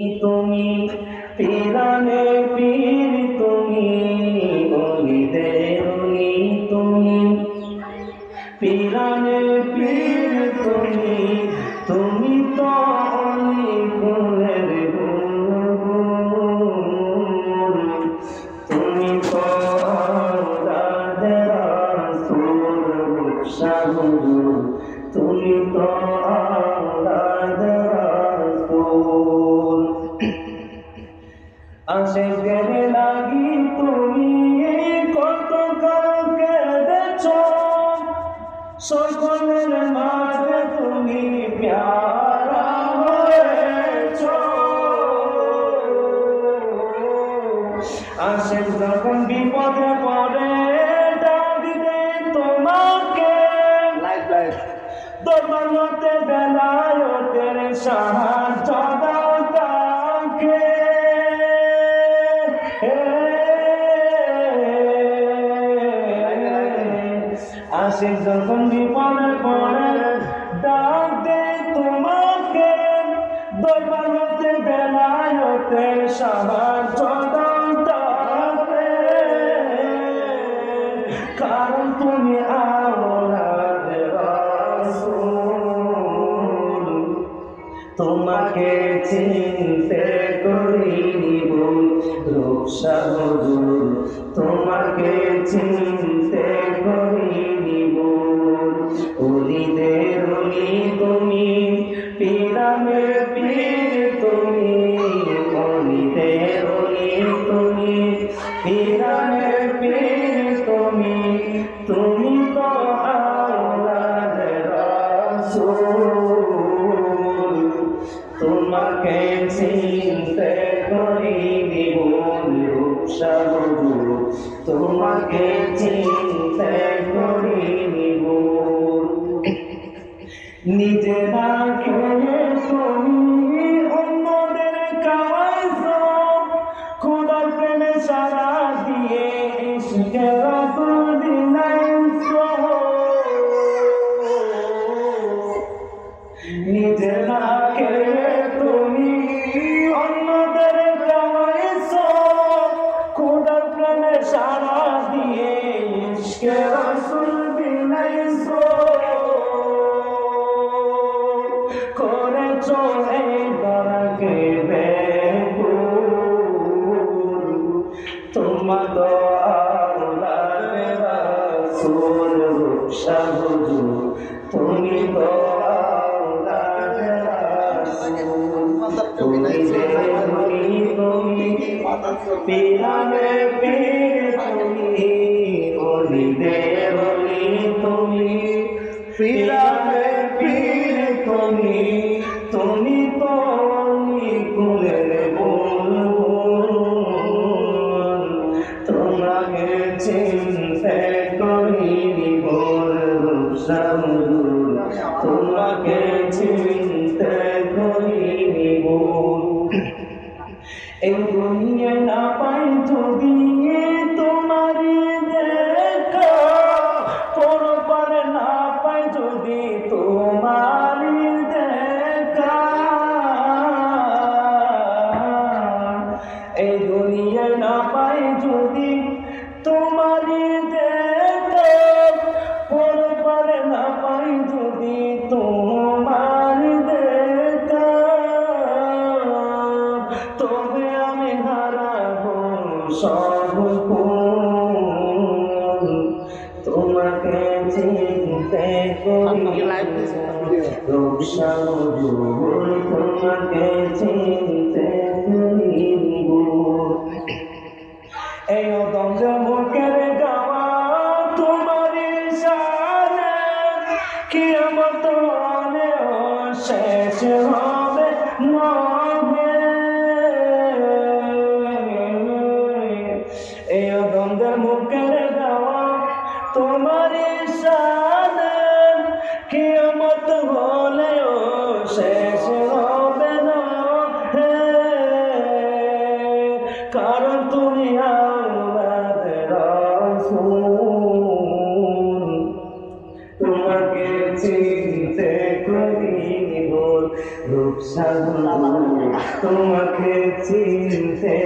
তুমি পিরানে পীর তুমি অলিদের অলি তুমি পিরানে পীর তুমি তুমি তো অলি গুণের গুণ তুমি তো আওলাদের রাসূল শাহুর তুমি তো আওলাদের রাসূল আশিকের লাগি তুমি কত কাউকে দেছ সকলের মাঝে তুমি প্যারা হয়েছ আশিক যখন বিপদে পড়ে ডাক দেয় তোমাকে দৌলতে বেলায়েতের সাহায্য দাও তাকে আশিক যখন বিপদে পড়ে ডাক দেয় তোমাকে দৌলতে বেলায়েতের সাহায্য দাও তাকে কারণ তুমি আওলাদের রাসূল তোমাকে চিনতে করিনি ভুল রূপসা হুজুর তোমাকে চিনতে করিনি ভুল অলিদের অলি তুমি পিরানে পীর তুমি অলিদের অলি তুমি পিরানে পীর তুমি তুমি তো আওলাদের রাসূল তোমাকে চিনতে করিনি ভুল রূপসা হুজুর তোমাকে চিনতে করিনি ভুল নিজে না খেয়ে তুমি অন্যদের খাওয়াইছো খোদার প্রেমে সারা দিয়ে ইশকে রাসূল দিলাইছো নিজে না খেয়ে তুমি অন্যদের খাওয়াইছো খোদার প্রেমে সারা দিয়ে ইশকে রাসূল দিলাইছো করেছো এই দরকে বেকুল তোমার তো আওলাদের রাসূল রূপসা হুজুর তুমি তো আওলাদের রাসূল তুমি পিরানে পীর তুমি অলিদের অলি তুমি পিরানে পীর তুমি তুমি তো অলি গুণের বুলবুল তোমাকে চিনতে করিনি ভুল রূপসা হুজুর তোমাকে চিনতে করিনি ভুল এই দুনিয়ায় না পাই যদি তোমারি দেখা পরপারে না পাই যদি তোমারি দেখা এই দুনিয়ায় না পাই যদি তোমারি দেখা পরপারে না পাই যদি তোমারি দেখা তবে আমি হারাবো সব তোমাকে চিনতে করিনি রূপসা হুজুর তোমাকে চিনতে করিনি এই অদম্য মুখের গাওয়া তোমারই শানে কিয়ামত হলেও শেষ হবে নবে এই অদম্যের মুখের গাওয়া তোমারই শানে কিয়ামত হলেও শেষ হবে না কারণ তুমি আওলাদের রাসূল তোমাকে চিনতে করিনি ভুল রূপসা হুজুর তোমাকে চিনতে